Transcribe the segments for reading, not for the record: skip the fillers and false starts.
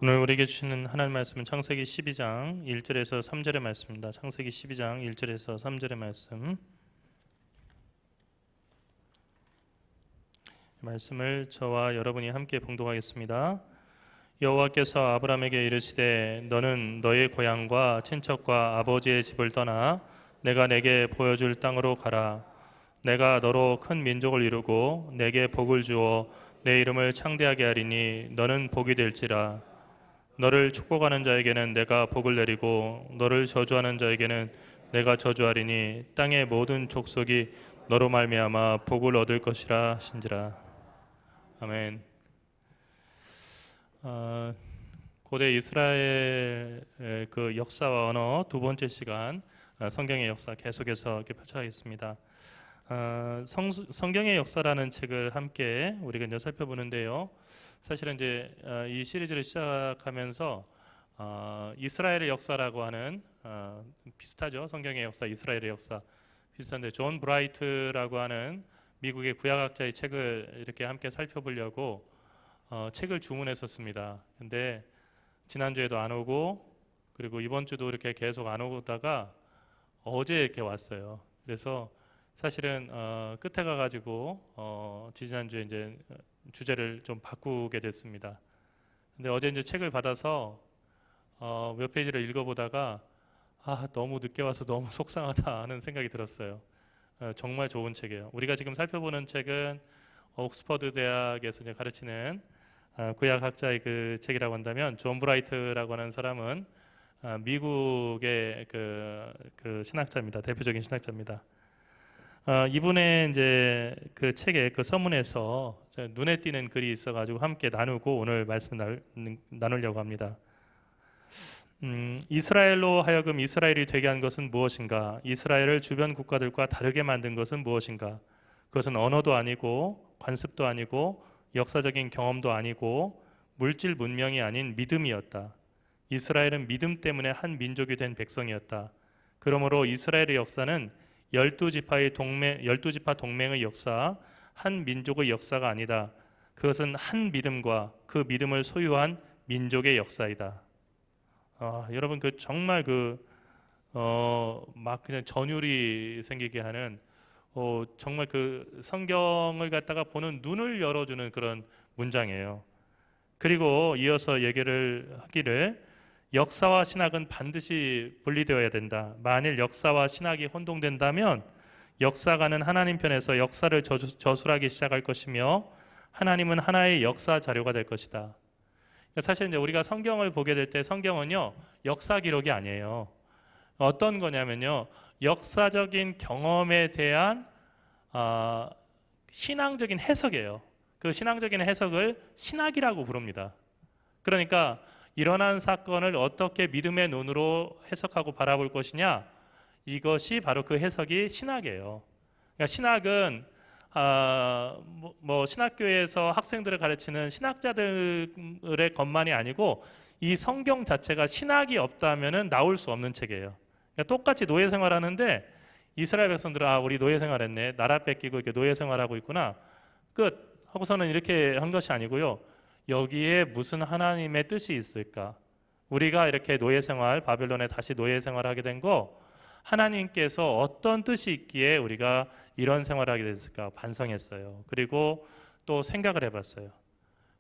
오늘 우리에게 주시는 하나님 말씀은 창세기 12장 1절에서 3절의 말씀입니다. 창세기 12장 1절에서 3절의 말씀을 저와 여러분이 함께 봉독하겠습니다. 여호와께서 아브라함에게 이르시되 너는 너의 고향과 친척과 아버지의 집을 떠나 내가 내게 보여줄 땅으로 가라. 내가 너로 큰 민족을 이루고 내게 복을 주어 내 이름을 창대하게 하리니 너는 복이 될지라. 너를 축복하는 자에게는 내가 복을 내리고 너를 저주하는 자에게는 내가 저주하리니 땅의 모든 족속이 너로 말미암아 복을 얻을 것이라 하신지라. 아멘. 고대 이스라엘의 그 역사와 언어 두 번째 시간, 성경의 역사 계속해서 이렇게 펼쳐가겠습니다. 성경의 역사라는 책을 함께 우리가 이제 살펴보는데요. 사실은 이제 이 시리즈를 시작하면서 이스라엘의 역사라고 하는 비슷하죠. 성경의 역사, 이스라엘의 역사 비슷한데 존 브라이트라고 하는 미국의 구약학자의 책을 이렇게 함께 살펴보려고 책을 주문했었습니다. 근데 지난주에도 안 오고 그리고 이번 주도 이렇게 계속 안 오다가 어제 이렇게 왔어요. 그래서 사실은 끝에 가가지고 지난주에 이제 주제를 좀 바꾸게 됐습니다. 근데 어제 이제 책을 받아서 몇 페이지를 읽어보다가 너무 늦게 와서 너무 속상하다 하는 생각이 들었어요. 정말 좋은 책이에요. 우리가 지금 살펴보는 책은 옥스퍼드 대학에서 이제 가르치는 구약학자의 그 책이라고 한다면 존 브라이트라고 하는 사람은 미국의 그 신학자입니다. 대표적인 신학자입니다. 이분의 이제 그 책의 그 서문에서 눈에 띄는 글이 있어가지고 함께 나누고 오늘 말씀 나누려고 합니다. 이스라엘로 하여금 이스라엘이 되게 한 것은 무엇인가? 이스라엘을 주변 국가들과 다르게 만든 것은 무엇인가? 그것은 언어도 아니고 관습도 아니고 역사적인 경험도 아니고 물질 문명이 아닌 믿음이었다. 이스라엘은 믿음 때문에 한 민족이 된 백성이었다. 그러므로 이스라엘의 역사는 12지파 동맹의 역사, 한 민족의 역사가 아니다. 그것은 한 믿음과 그 믿음을 소유한 민족의 역사이다. 여러분 정말 막 그냥 전율이 생기게 하는 정말 그 성경을 갖다가 보는 눈을 열어주는 그런 문장이에요. 그리고 이어서 얘기를 하기를 역사와 신학은 반드시 분리되어야 된다. 만일 역사와 신학이 혼동된다면 역사가는 하나님 편에서 역사를 저술하기 시작할 것이며 하나님은 하나의 역사 자료가 될 것이다. 사실 이제 우리가 성경을 보게 될 때 성경은요 역사 기록이 아니에요. 어떤 거냐면요 역사적인 경험에 대한 신앙적인 해석이에요. 그 신앙적인 해석을 신학이라고 부릅니다. 그러니까 일어난 사건을 어떻게 믿음의 눈으로 해석하고 바라볼 것이냐, 이것이 바로 그 해석이 신학이에요. 그러니까 신학은 신학교에서 학생들을 가르치는 신학자들의 것만이 아니고 이 성경 자체가 신학이 없다면은 나올 수 없는 책이에요. 그러니까 똑같이 노예 생활하는데 이스라엘 백성들은 우리 노예 생활했네, 나라 뺏기고 이렇게 노예 생활하고 있구나, 끝 하고서는 이렇게 한 것이 아니고요. 여기에 무슨 하나님의 뜻이 있을까? 우리가 이렇게 노예 생활, 바벨론에 다시 노예 생활하게 된 거 하나님께서 어떤 뜻이 있기에 우리가 이런 생활을 하게 됐을까 반성했어요. 그리고 또 생각을 해봤어요.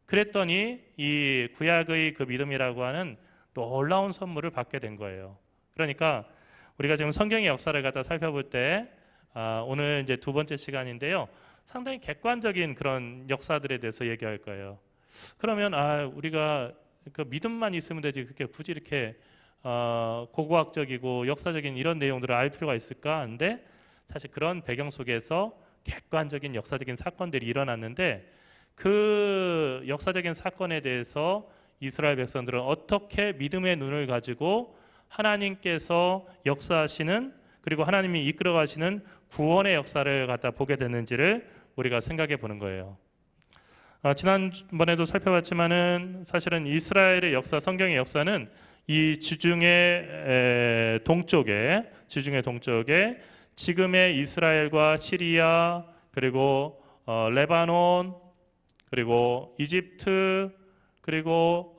그랬더니 이 구약의 그 믿음이라고 하는 놀라운 선물을 받게 된 거예요. 그러니까 우리가 지금 성경의 역사를 갖다 살펴볼 때 오늘 이제 두 번째 시간인데요. 상당히 객관적인 그런 역사들에 대해서 얘기할 거예요. 그러면 우리가 그 믿음만 있으면 되지 그렇게 굳이 이렇게 고고학적이고 역사적인 이런 내용들을 알 필요가 있을까? 근데 사실 그런 배경 속에서 객관적인 역사적인 사건들이 일어났는데 그 역사적인 사건에 대해서 이스라엘 백성들은 어떻게 믿음의 눈을 가지고 하나님께서 역사하시는 그리고 하나님이 이끌어 가시는 구원의 역사를 갖다 보게 됐는지를 우리가 생각해 보는 거예요. 지난번에도 살펴봤지만은 사실은 이스라엘의 역사, 성경의 역사는 이 지중해 동쪽에 지금의 이스라엘과 시리아 그리고 레바논 그리고 이집트 그리고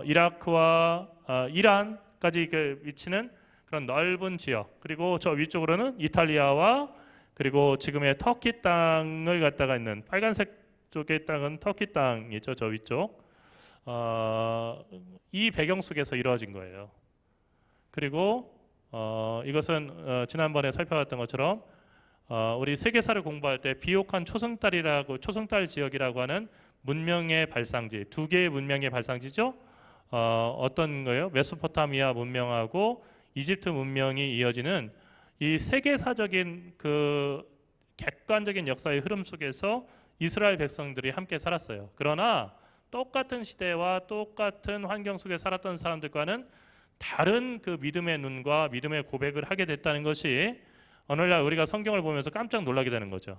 이라크와 이란까지 그 위치는 그런 넓은 지역, 그리고 저 위쪽으로는 이탈리아와 그리고 지금의 터키 땅을 갖다가 있는 빨간색 쪽의 땅은 터키 땅이죠. 저 위쪽. 이 배경 속에서 이루어진 거예요. 그리고 이것은 지난번에 살펴봤던 것처럼 우리 세계사를 공부할 때 비옥한 초승달 지역이라고 하는 문명의 발상지, 두 개의 문명의 발상지죠. 어떤 거예요? 메소포타미아 문명하고 이집트 문명이 이어지는 이 세계사적인 그 객관적인 역사의 흐름 속에서 이스라엘 백성들이 함께 살았어요. 그러나 똑같은 시대와 똑같은 환경 속에 살았던 사람들과는 다른 그 믿음의 눈과 믿음의 고백을 하게 됐다는 것이 오늘날 우리가 성경을 보면서 깜짝 놀라게 되는 거죠.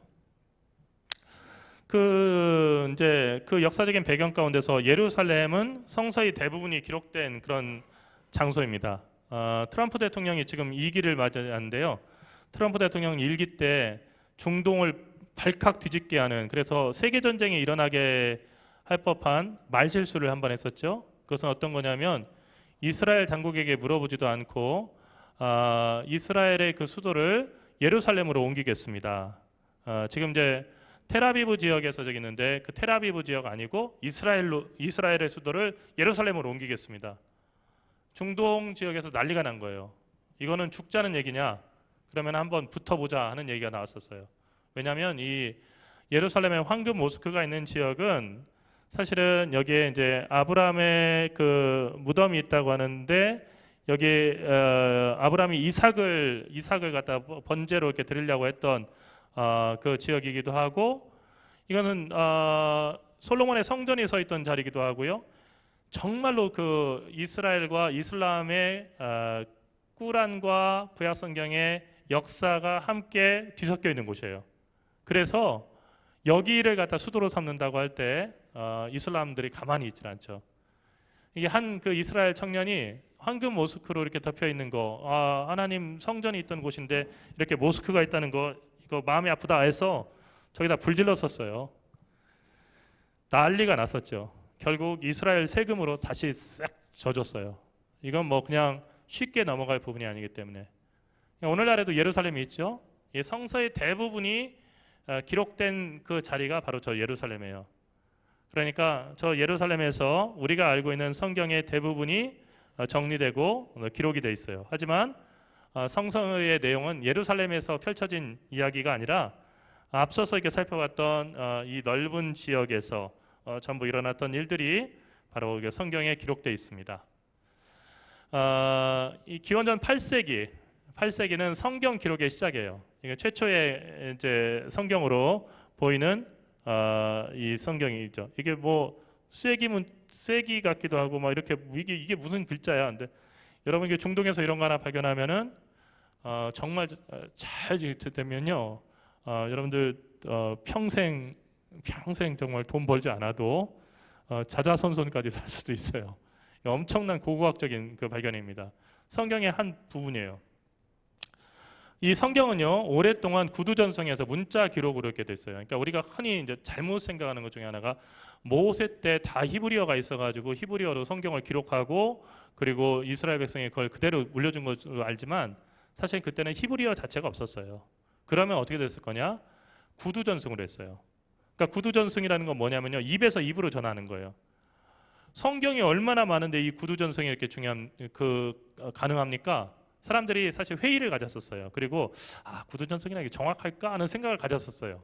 이제 그 역사적인 배경 가운데서 예루살렘은 성서의 대부분이 기록된 그런 장소입니다. 트럼프 대통령이 지금 2기를 맞이하는데요. 트럼프 대통령 1기 때 중동을 발칵 뒤집게 하는, 그래서 세계 전쟁이 일어나게 할 법한 말실수를 한번 했었죠. 그것은 어떤 거냐면 이스라엘 당국에게 물어보지도 않고 이스라엘의 그 수도를 예루살렘으로 옮기겠습니다. 지금 이제 텔아비브 지역에서 저기 있는데 그 텔아비브 지역 아니고 이스라엘의 수도를 예루살렘으로 옮기겠습니다. 중동 지역에서 난리가 난 거예요. 이거는 죽자는 얘기냐? 그러면 한번 붙어보자 하는 얘기가 나왔었어요. 왜냐하면 이 예루살렘의 황금 모스크가 있는 지역은 사실은 여기에 이제 아브라함의 그 무덤이 있다고 하는데 여기 아브라함이 이삭을 갖다 번제로 이렇게 드리려고 했던 그 지역이기도 하고, 이거는 솔로몬의 성전이 서 있던 자리이기도 하고요. 정말로 그 이스라엘과 이슬람의 꾸란과 구약 성경의 역사가 함께 뒤섞여 있는 곳이에요. 그래서 여기를 갖다 수도로 삼는다고 할 때 이슬람들이 가만히 있질 않죠. 이게 한 그 이스라엘 청년이 황금 모스크로 이렇게 덮여 있는 거, 하나님 성전이 있던 곳인데 이렇게 모스크가 있다는 거, 이거 마음이 아프다 해서 저기다 불질러 썼어요. 난리가 났었죠. 결국 이스라엘 세금으로 다시 싹 져줬어요. 이건 뭐 그냥 쉽게 넘어갈 부분이 아니기 때문에. 오늘날에도 예루살렘이 있죠. 이 성서의 대부분이 기록된 그 자리가 바로 저 예루살렘이에요. 그러니까 저 예루살렘에서 우리가 알고 있는 성경의 대부분이 정리되고 기록이 돼 있어요. 하지만 성서의 내용은 예루살렘에서 펼쳐진 이야기가 아니라 앞서서 이렇게 살펴봤던 이 넓은 지역에서 전부 일어났던 일들이 바로 성경에 기록되어 있습니다. 이 기원전 8세기는 성경 기록의 시작이에요. 이게 최초의 이제 성경으로 보이는 이 성경이죠. 이게 뭐 쐐기 같기도 하고 막 이렇게 이게 무슨 글자야? 근데 여러분 이게 중동에서 이런 거 하나 발견하면은 정말 잘 되면요, 여러분들 평생 정말 돈 벌지 않아도 자자손손까지 살 수도 있어요. 엄청난 고고학적인 그 발견입니다. 성경의 한 부분이에요. 이 성경은요, 오랫동안 구두전성에서 문자 기록으로 이렇게 됐어요. 그러니까 우리가 흔히 이제 잘못 생각하는 것 중에 하나가 모세 때 다 히브리어가 있어가지고 히브리어로 성경을 기록하고 그리고 이스라엘 백성이 그걸 그대로 물려준 것으로 알지만 사실 그때는 히브리어 자체가 없었어요. 그러면 어떻게 됐을 거냐? 구두전승으로 했어요. 그러니까 구두전승이라는 건 뭐냐면요, 입에서 입으로 전하는 거예요. 성경이 얼마나 많은데 이 구두전승이 이렇게 가능합니까? 사람들이 사실 회의를 가졌었어요. 그리고 구두전승이라는 게 정확할까 하는 생각을 가졌었어요.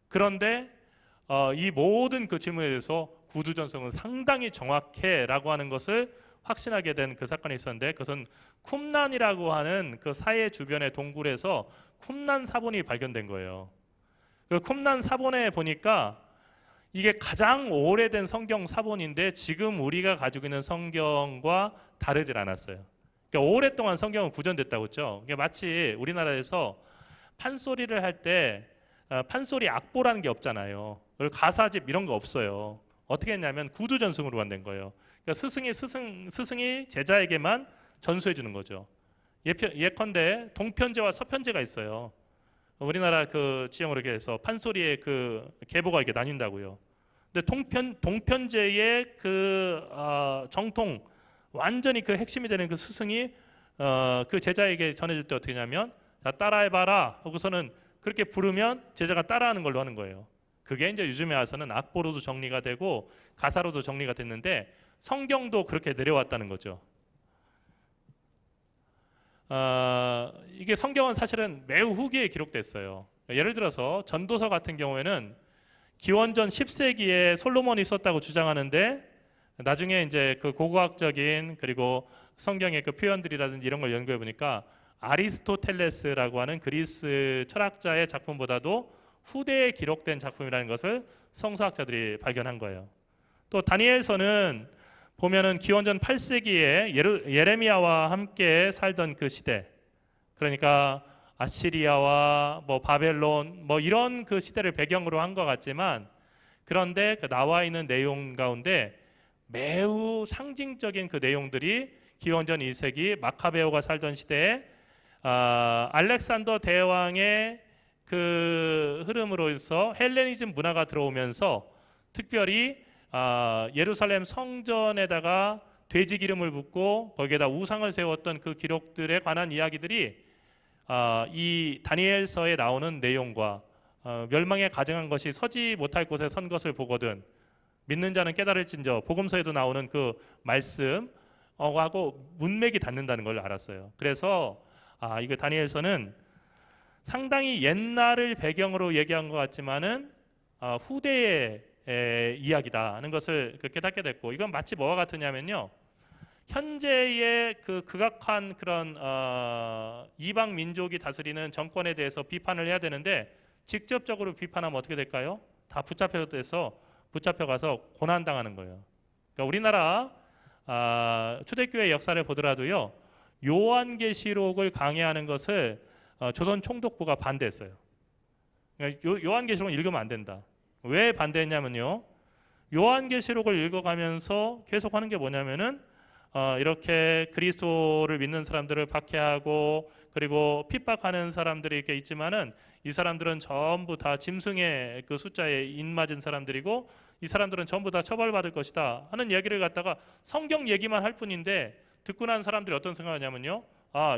그런데 이 모든 그 질문에 대해서 구두전승은 상당히 정확해라고 하는 것을 확신하게 된 그 사건이 있었는데, 그것은 쿰란이라고 하는 그 사해 주변의 동굴에서 쿰란 사본이 발견된 거예요. 그 쿰란 사본에 보니까 이게 가장 오래된 성경 사본인데 지금 우리가 가지고 있는 성경과 다르질 않았어요. 그러니까 오랫동안 성경은 구전됐다고 했죠. 마치 우리나라에서 판소리를 할 때 판소리 악보라는 게 없잖아요. 그리고 가사집 이런 거 없어요. 어떻게 했냐면 구두전승으로 만든 거예요. 그러니까 스승이 제자에게만 전수해 주는 거죠. 예컨대 동편제와 서편제가 있어요. 우리나라 그 지형으로 이렇게 해서 판소리의 그 계보가 이렇게 나뉜다고요. 근데 동편제의 그 정통 완전히 그 핵심이 되는 그 스승이 그 제자에게 전해줄 때 어떻게 하냐면 자, 따라해봐라 하고서는 그렇게 부르면 제자가 따라하는 걸로 하는 거예요. 그게 이제 요즘에 와서는 악보로도 정리가 되고 가사로도 정리가 됐는데 성경도 그렇게 내려왔다는 거죠. 이게 성경은 사실은 매우 후기에 기록됐어요. 예를 들어서 전도서 같은 경우에는 기원전 10세기에 솔로몬이 썼다고 주장하는데 나중에 이제 그 고고학적인 그리고 성경의 그 표현들이라든지 이런 걸 연구해 보니까 아리스토텔레스라고 하는 그리스 철학자의 작품보다도 후대에 기록된 작품이라는 것을 성서학자들이 발견한 거예요. 또 다니엘서는 보면은 기원전 8세기에 예레미야와 함께 살던 그 시대, 그러니까 아시리아와 뭐 바벨론 뭐 이런 그 시대를 배경으로 한 것 같지만 그런데 그 나와 있는 내용 가운데 매우 상징적인 그 내용들이 기원전 2세기 마카베오가 살던 시대에 알렉산더 대왕의 그 흐름으로서 헬레니즘 문화가 들어오면서 특별히 예루살렘 성전에다가 돼지 기름을 붓고 거기에다 우상을 세웠던 그 기록들에 관한 이야기들이 이 다니엘서에 나오는 내용과 멸망에 가증한 것이 서지 못할 곳에 선 것을 보거든 믿는 자는 깨달을진저 복음서에도 나오는 그 말씀 하고 문맥이 닿는다는 걸 알았어요. 그래서 이거 다니엘서는 상당히 옛날을 배경으로 얘기한 것 같지만은 후대의 이야기다 하는 것을 깨닫게 됐고, 이건 마치 뭐와 같으냐면요, 현재의 그 극악한 그런 이방 민족이 다스리는 정권에 대해서 비판을 해야 되는데 직접적으로 비판하면 어떻게 될까요? 다 붙잡혀가서 고난당하는 거예요. 그러니까 우리나라 초대교회 역사를 보더라도요, 요한계시록을 강해하는 것을 조선 총독부가 반대했어요. 그러니까 요한계시록을 읽으면 안 된다. 왜 반대했냐면요, 요한계시록을 읽어가면서 계속 하는 게 뭐냐면은 이렇게 그리스도를 믿는 사람들을 박해하고 그리고 핍박하는 사람들이 이렇게 있지만은 이 사람들은 전부 다 짐승의 그 숫자에 인맞은 사람들이고 이 사람들은 전부 다 처벌받을 것이다 하는 얘기를 갖다가 성경 얘기만 할 뿐인데 듣고 난 사람들이 어떤 생각하냐면요,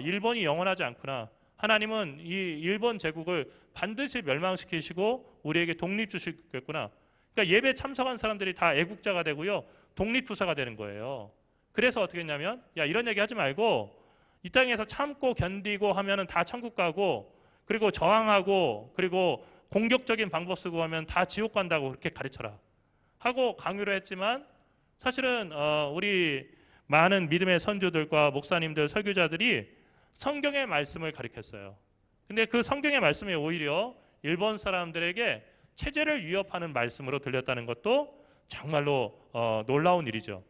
일본이 영원하지 않구나, 하나님은 이 일본 제국을 반드시 멸망시키시고 우리에게 독립 주시겠구나. 그러니까 예배 참석한 사람들이 다 애국자가 되고요, 독립투사가 되는 거예요. 그래서 어떻게 했냐면, 야, 이런 얘기 하지 말고 이 땅에서 참고 견디고 하면은 다 천국 가고 그리고 저항하고 그리고 공격적인 방법 쓰고 하면 다 지옥 간다고 그렇게 가르쳐라 하고 강요를 했지만, 사실은 우리 많은 믿음의 선조들과 목사님들, 설교자들이 성경의 말씀을 가르쳤어요. 근데 그 성경의 말씀이 오히려 일본 사람들에게 체제를 위협하는 말씀으로 들렸다는 것도 정말로 놀라운 일이죠.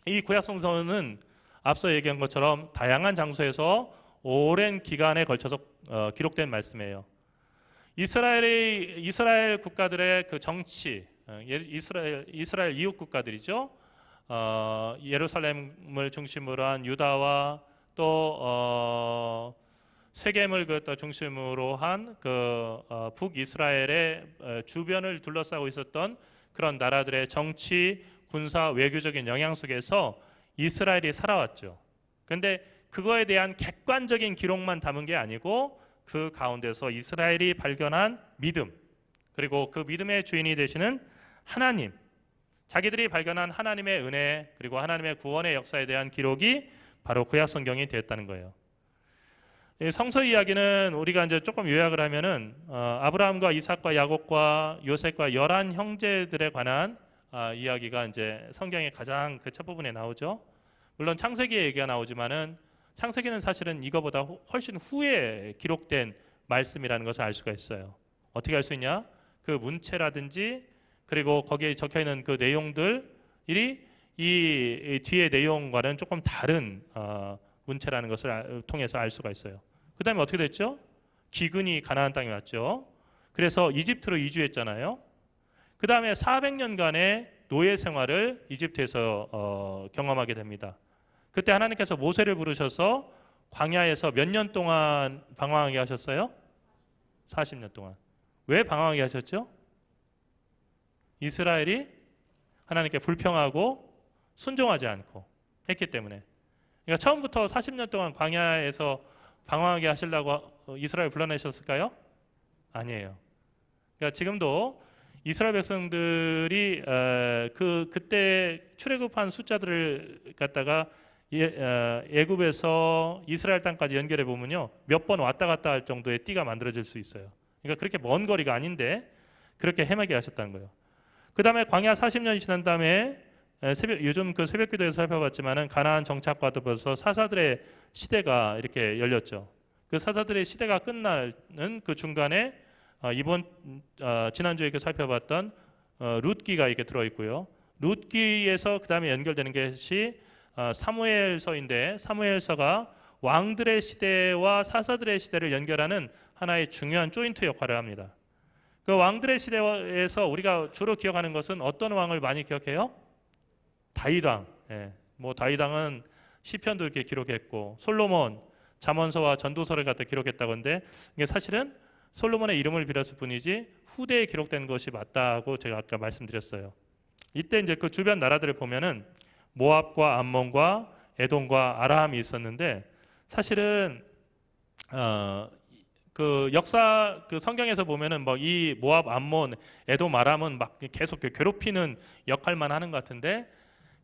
이 구약성서는 앞서 얘기한 것처럼 다양한 장소에서 오랜 기간에 걸쳐서 기록된 말씀이에요. 이스라엘 국가들의 그 정치, 이스라엘 이웃 국가들이죠. 예루살렘을 중심으로 한 유다와 또 세겜을 중심으로 한 그 북이스라엘의 주변을 둘러싸고 있었던 그런 나라들의 정치, 군사, 외교적인 영향 속에서 이스라엘이 살아왔죠. 그런데 그거에 대한 객관적인 기록만 담은 게 아니고 그 가운데서 이스라엘이 발견한 믿음, 그리고 그 믿음의 주인이 되시는 하나님, 자기들이 발견한 하나님의 은혜 그리고 하나님의 구원의 역사에 대한 기록이 바로 구약 성경이 되었다는 거예요. 성서 이야기는 우리가 이제 조금 요약을 하면은 아브라함과 이삭과 야곱과 요셉과 11 형제들에 관한 이야기가 이제 성경의 가장 그 첫 부분에 나오죠. 물론 창세기의 얘기가 나오지만은 창세기는 사실은 이거보다 훨씬 후에 기록된 말씀이라는 것을 알 수가 있어요. 어떻게 알 수 있냐? 그 문체라든지 그리고 거기에 적혀 있는 그 내용들이 이 뒤의 내용과는 조금 다른 문체라는 것을 통해서 알 수가 있어요. 그 다음에 어떻게 됐죠? 기근이 가나안 땅에 왔죠. 그래서 이집트로 이주했잖아요. 그 다음에 400년간의 노예 생활을 이집트에서 경험하게 됩니다. 그때 하나님께서 모세를 부르셔서 광야에서 몇 년 동안 방황하게 하셨어요? 40년 동안. 왜 방황하게 하셨죠? 이스라엘이 하나님께 불평하고 순종하지 않고 했기 때문에. 그러니까 처음부터 40년 동안 광야에서 방황하게 하시려고 이스라엘 불러내셨을까요? 아니에요. 그러니까 지금도 이스라엘 백성들이 그때 출애굽한 숫자들을 갖다가 애굽에서 이스라엘 땅까지 연결해 보면요, 몇 번 왔다 갔다 할 정도의 띠가 만들어질 수 있어요. 그러니까 그렇게 먼 거리가 아닌데 그렇게 헤매게 하셨다는 거예요. 그 다음에 광야 40년이 지난 다음에 요즘 그 새벽기도에서 살펴봤지만은 가나안 정착과도 벌써 사사들의 시대가 이렇게 열렸죠. 그 사사들의 시대가 끝나는 그 중간에 지난주에 살펴봤던 룻기가 이렇게 들어 있고요. 룻기에서 그 다음에 연결되는 것이 사무엘서인데, 사무엘서가 왕들의 시대와 사사들의 시대를 연결하는 하나의 중요한 조인트 역할을 합니다. 그 왕들의 시대에서 우리가 주로 기억하는 것은 어떤 왕을 많이 기억해요? 다윗 왕. 뭐 다윗 왕은 시편도 이렇게 기록했고, 솔로몬 잠언서와 전도서를 갖다 기록했다고 하는데, 이게 사실은 솔로몬의 이름을 빌었을 뿐이지 후대에 기록된 것이 맞다고 제가 아까 말씀드렸어요. 이때 이제 그 주변 나라들을 보면은 모압과 암몬과 에돔과 아라함이 있었는데, 사실은 그 역사 그 성경에서 보면은 뭐 이 모압, 암몬, 에돔, 아람은 막 계속 괴롭히는 역할만 하는 것 같은데,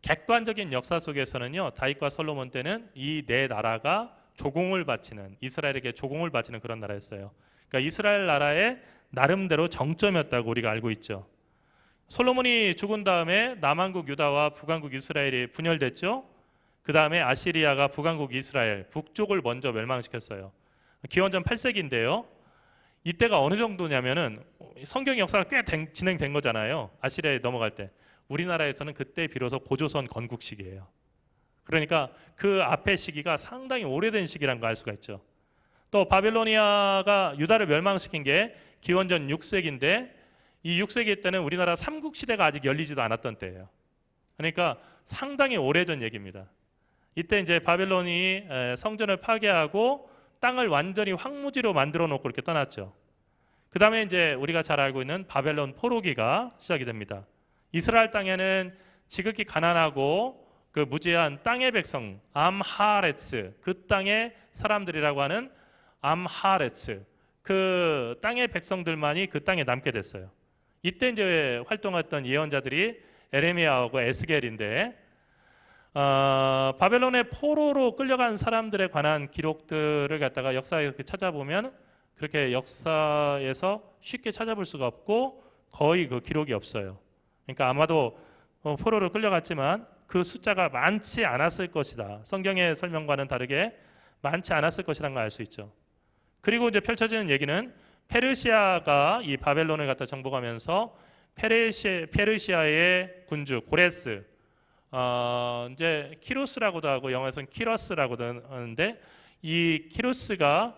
객관적인 역사 속에서는요, 다윗과 솔로몬 때는 이 네 나라가 조공을 바치는, 이스라엘에게 조공을 바치는 그런 나라였어요. 그러니까 이스라엘 나라의 나름대로 정점이었다고 우리가 알고 있죠. 솔로몬이 죽은 다음에 남한국 유다와 북한국 이스라엘이 분열됐죠. 그 다음에 아시리아가 북한국 이스라엘 북쪽을 먼저 멸망시켰어요. 기원전 8세기인데요. 이때가 어느 정도냐면은 성경 역사가 꽤 진행된 거잖아요. 아시리아에 넘어갈 때. 우리나라에서는 그때 비로소 고조선 건국 시기예요. 그러니까 그 앞의 시기가 상당히 오래된 시기라는 걸 알 수가 있죠. 또 바빌로니아가 유다를 멸망시킨 게 기원전 6세기인데, 이 6세기 때는 우리나라 삼국시대가 아직 열리지도 않았던 때예요. 그러니까 상당히 오래전 얘기입니다. 이때 이제 바벨론이 성전을 파괴하고 땅을 완전히 황무지로 만들어 놓고 이렇게 떠났죠. 그 다음에 이제 우리가 잘 알고 있는 바벨론 포로기가 시작이 됩니다. 이스라엘 땅에는 지극히 가난하고 그 무지한 땅의 백성 암하레츠, 그 땅의 사람들이라고 하는 암하레츠, 그 땅의 백성들만이 그 땅에 남게 됐어요. 이때 이제 활동했던 예언자들이 에레미야하고 에스겔인데, 바벨론의 포로로 끌려간 사람들에 관한 기록들을 갖다가 역사에 찾아보면 그렇게 역사에서 쉽게 찾아볼 수가 없고 거의 그 기록이 없어요. 그러니까 아마도 포로로 끌려갔지만 그 숫자가 많지 않았을 것이다. 성경의 설명과는 다르게 많지 않았을 것이라는 걸 알 수 있죠. 그리고 이제 펼쳐지는 얘기는 페르시아가 이 바벨론을 갖다 정복하면서 페르시아의 군주 고레스, 이제 키루스라고도 하고 영어에서는 키러스라고도 하는데, 이 키루스가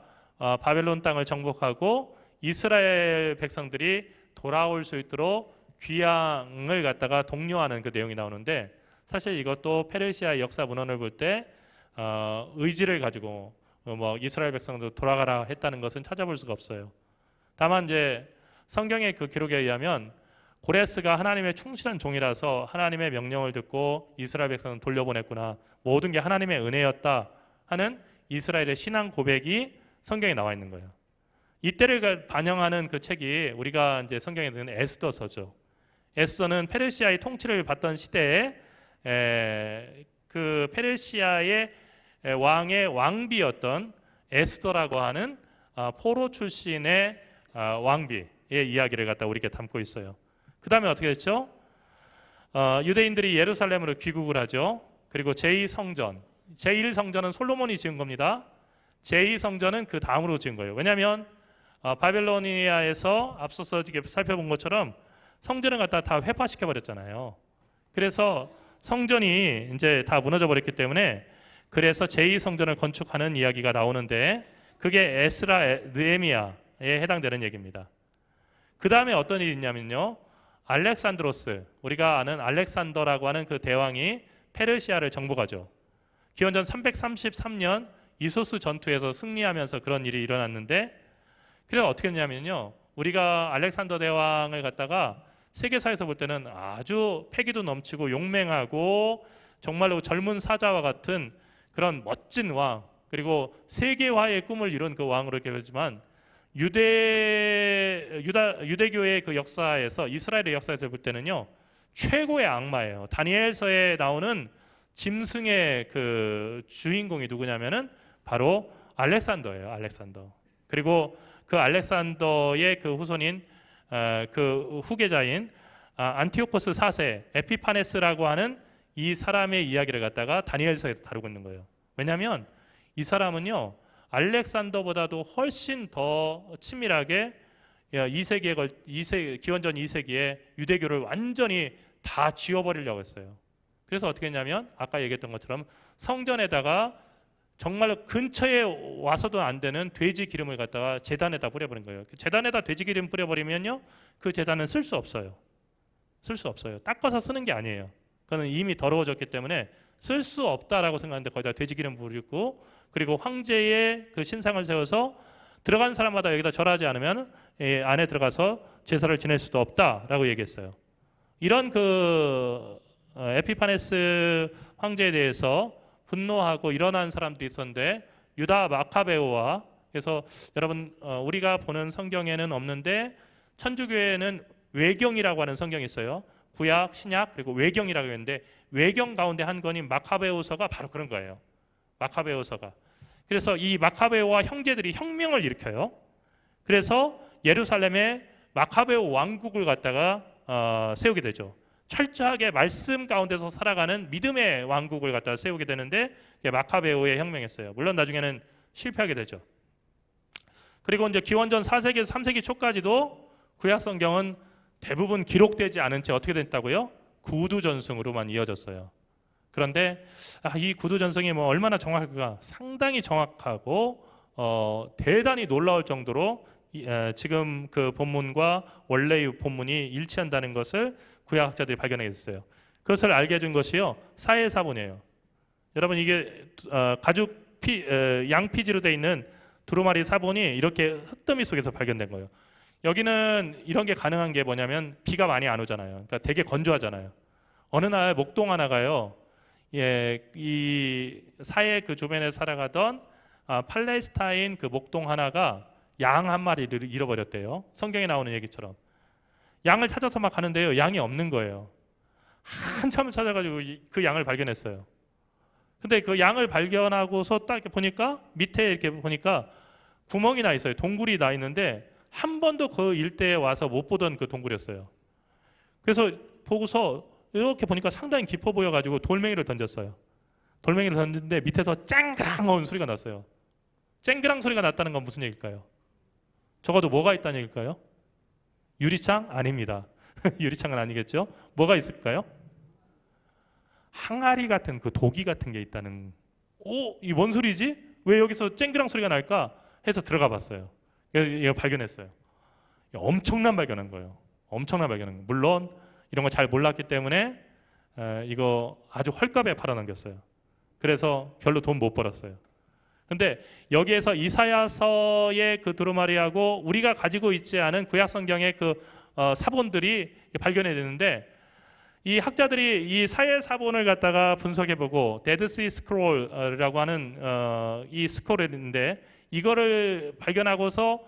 바벨론 땅을 정복하고 이스라엘 백성들이 돌아올 수 있도록 귀향을 갖다가 독려하는 그 내용이 나오는데, 사실 이것도 페르시아의 역사 문헌을 볼 때 의지를 가지고 뭐 이스라엘 백성들 돌아가라 했다는 것은 찾아볼 수가 없어요. 다만 이제 성경의 그 기록에 의하면 고레스가 하나님의 충실한 종이라서 하나님의 명령을 듣고 이스라엘 백성을 돌려보냈구나, 모든 게 하나님의 은혜였다 하는 이스라엘의 신앙 고백이 성경에 나와 있는 거예요. 이때를 반영하는 그 책이 우리가 이제 성경에 있는 에스더서죠. 에스더는 페르시아의 통치를 받던 시대에 그 페르시아의 왕의 왕비였던 에스더라고 하는 포로 출신의 왕비의 이야기를 갖다 우리에게 담고 있어요. 그 다음에 어떻게 됐죠? 유대인들이 예루살렘으로 귀국을 하죠. 그리고 제2성전, 제1성전은 솔로몬이 지은 겁니다. 제2성전은 그 다음으로 지은 거예요. 왜냐하면 바벨로니아에서 앞서서 살펴본 것처럼 성전을 갖다 다 회파시켜 버렸잖아요. 그래서 성전이 이제 다 무너져 버렸기 때문에, 그래서 제2성전을 건축하는 이야기가 나오는데, 그게 에스라, 느헤미야에 해당되는 얘기입니다. 그 다음에 어떤 일이 있냐면요, 알렉산드로스, 우리가 아는 알렉산더라고 하는 그 대왕이 페르시아를 정복하죠. 기원전 333년 이소스 전투에서 승리하면서 그런 일이 일어났는데, 그래서 어떻게 했냐면요, 우리가 알렉산더 대왕을 갖다가 세계사에서 볼 때는 아주 패기도 넘치고 용맹하고 정말로 젊은 사자와 같은 그런 멋진 왕, 그리고 세계화의 꿈을 이룬 그 왕으로 이렇게 보지만 유대교의 그 역사에서, 이스라엘의 역사에서 볼 때는요, 최고의 악마예요. 다니엘서에 나오는 짐승의 그 주인공이 누구냐면은 바로 알렉산더예요. 알렉산더. 그리고 그 알렉산더의 그 후손인 그 후계자인 안티오코스 4세 에피파네스라고 하는 이 사람의 이야기를 갖다가 다니엘서에서 다루고 있는 거예요. 왜냐하면 이 사람은요, 알렉산더보다도 훨씬 더 친밀하게 기원전 2세기에 유대교를 완전히 다 지워버리려고 했어요. 그래서 어떻게 했냐면 아까 얘기했던 것처럼 성전에다가 정말로 근처에 와서도 안 되는 돼지 기름을 갖다가 제단에다 뿌려버린 거예요. 제단에다 돼지 기름 뿌려버리면요, 그 제단은 쓸 수 없어요. 쓸 수 없어요. 닦아서 쓰는 게 아니에요. 그거는 이미 더러워졌기 때문에 쓸 수 없다라고 생각하는데 거기다 돼지 기름 뿌리고, 그리고 황제의 그 신상을 세워서 들어간 사람마다 여기다 절하지 않으면 안에 들어가서 제사를 지낼 수도 없다라고 얘기했어요. 이런 그 에피파네스 황제에 대해서 분노하고 일어난 사람들이 있었는데, 유다 마카베오와, 그래서 여러분 우리가 보는 성경에는 없는데 천주교에는 외경이라고 하는 성경이 있어요. 구약, 신약, 그리고 외경이라고 했는데 외경 가운데 한 권이 마카베오서가 바로 그런 거예요. 마카베오서가. 그래서 이 마카베오와 형제들이 혁명을 일으켜요. 그래서 예루살렘에 마카베오 왕국을 갖다가 세우게 되죠. 철저하게 말씀 가운데서 살아가는 믿음의 왕국을 갖다 세우게 되는데, 마카베오의 혁명이었어요. 물론 나중에는 실패하게 되죠. 그리고 이제 기원전 4세기에서 3세기 초까지도 구약 성경은 대부분 기록되지 않은 채 어떻게 됐다고요? 구두 전승으로만 이어졌어요. 그런데 이 구두 전승이 뭐 얼마나 정확할까? 상당히 정확하고 대단히 놀라울 정도로 지금 그 본문과 원래의 본문이 일치한다는 것을 구약학자들이 발견했어요. 그것을 알게 해준 것이요, 사해사본이에요. 여러분, 이게 가죽 양피지로 되어 있는 두루마리 사본이 이렇게 흙더미 속에서 발견된 거예요. 여기는 이런 게 가능한 게 뭐냐면 비가 많이 안 오잖아요. 그러니까 되게 건조하잖아요. 어느 날 목동 하나가요, 이 사해 그 주변에 살아가던 팔레스타인 그 목동 하나가 양 한 마리를 잃어버렸대요. 성경에 나오는 얘기처럼. 양을 찾아서 막 가는데요, 양이 없는 거예요. 한참을 찾아가지고 그 양을 발견했어요. 근데 그 양을 발견하고서 딱 이렇게 보니까 밑에 이렇게 보니까 구멍이 나 있어요. 동굴이 나 있는데 한 번도 그 일대에 와서 못 보던 그 동굴이었어요. 그래서 보고서 이렇게 보니까 상당히 깊어 보여가지고 돌멩이를 던졌어요. 돌멩이를 던졌는데 밑에서 쨍그랑 소리가 났어요. 쨍그랑 소리가 났다는 건 무슨 얘기일까요? 적어도 뭐가 있다는 얘기일까요? 유리창? 아닙니다. 유리창은 아니겠죠? 뭐가 있을까요? 항아리 같은 그 도기 같은 게 있다는. 이 뭔 소리지? 왜 여기서 쨍그랑 소리가 날까? 해서 들어가 봤어요. 얘가 발견했어요. 엄청난 발견한 거예요. 엄청난 발견한 거예요. 물론 이런 거 잘 몰랐기 때문에 이거 아주 헐값에 팔아넘겼어요. 그래서 별로 돈 못 벌었어요. 근데 여기에서 이사야서의 그 두루마리하고 우리가 가지고 있지 않은 구약 성경의 그 사본들이 발견이 되는데, 이 학자들이 이 사해 사본을 갖다가 분석해보고 데드시 스크롤이라고 하는 이 스크롤인데, 이거를 발견하고서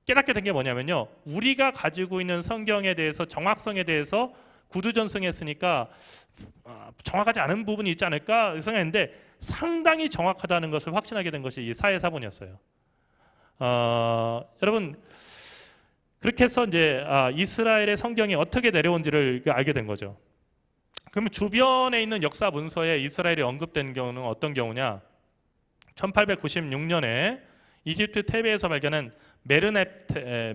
깨닫게 된 게 뭐냐면요, 우리가 가지고 있는 성경에 대해서 정확성에 대해서 구두전승했으니까 정확하지 않은 부분이 있지 않을까 생각했는데 상당히 정확하다는 것을 확신하게 된 것이 이 사해사본이었어요. 여러분, 그렇게 해서 이제 이스라엘의 성경이 어떻게 내려온지를 알게 된 거죠. 그러면 주변에 있는 역사 문서에 이스라엘이 언급된 경우는 어떤 경우냐? 1896년에 이집트 테베에서 발견한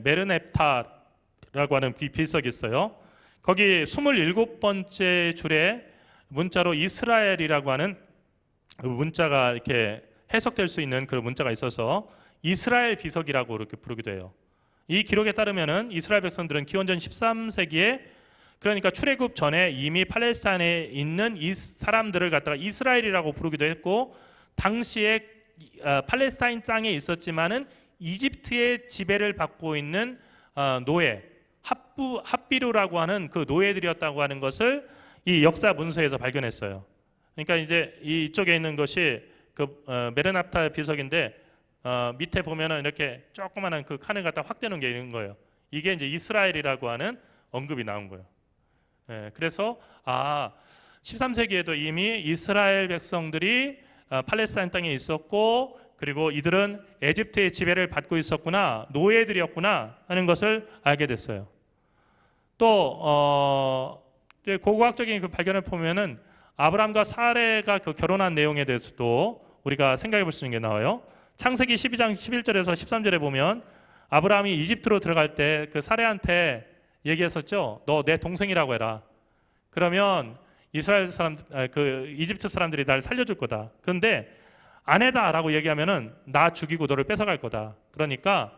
메르넵타라고 하는 비석이 있어요. 거기 27번째 줄에 문자로 이스라엘이라고 하는 문자가 이렇게 해석될 수 있는 그런 문자가 있어서 이스라엘 비석이라고 이렇게 부르기도 해요. 이 기록에 따르면은 이스라엘 백성들은 기원전 13세기에, 그러니까 출애굽 전에 이미 팔레스타인에 있는 이 사람들을 갖다가 이스라엘이라고 부르기도 했고, 당시에 팔레스타인 땅에 있었지만은 이집트의 지배를 받고 있는 노예, 합비루라고 하는 그 노예들이었다고 하는 것을 이 역사 문서에서 발견했어요. 그러니까 이제 이쪽에 있는 것이 그 메르납타 비석인데 밑에 보면은 이렇게 조그마한 그 칸을 갖다 확 대는 게 있는 거예요. 이게 이제 이스라엘이라고 하는 언급이 나온 거예요. 그래서 13세기에도 이미 이스라엘 백성들이 팔레스타인 땅에 있었고, 그리고 이들은 에집트의 지배를 받고 있었구나, 노예들이었구나 하는 것을 알게 됐어요. 또 고고학적인 그 발견을 보면은 아브라함과 사레가 그 결혼한 내용에 대해서도 우리가 생각해 볼 수 있는 게 나와요. 창세기 12장 11절에서 13절에 보면 아브라함이 이집트로 들어갈 때 그 사레한테 얘기했었죠. 너 내 동생이라고 해라. 그러면 이스라엘 사람, 그 이집트 사람들이 날 살려줄 거다. 그런데 아내다라고 얘기하면은 나 죽이고 너를 뺏어갈 거다. 그러니까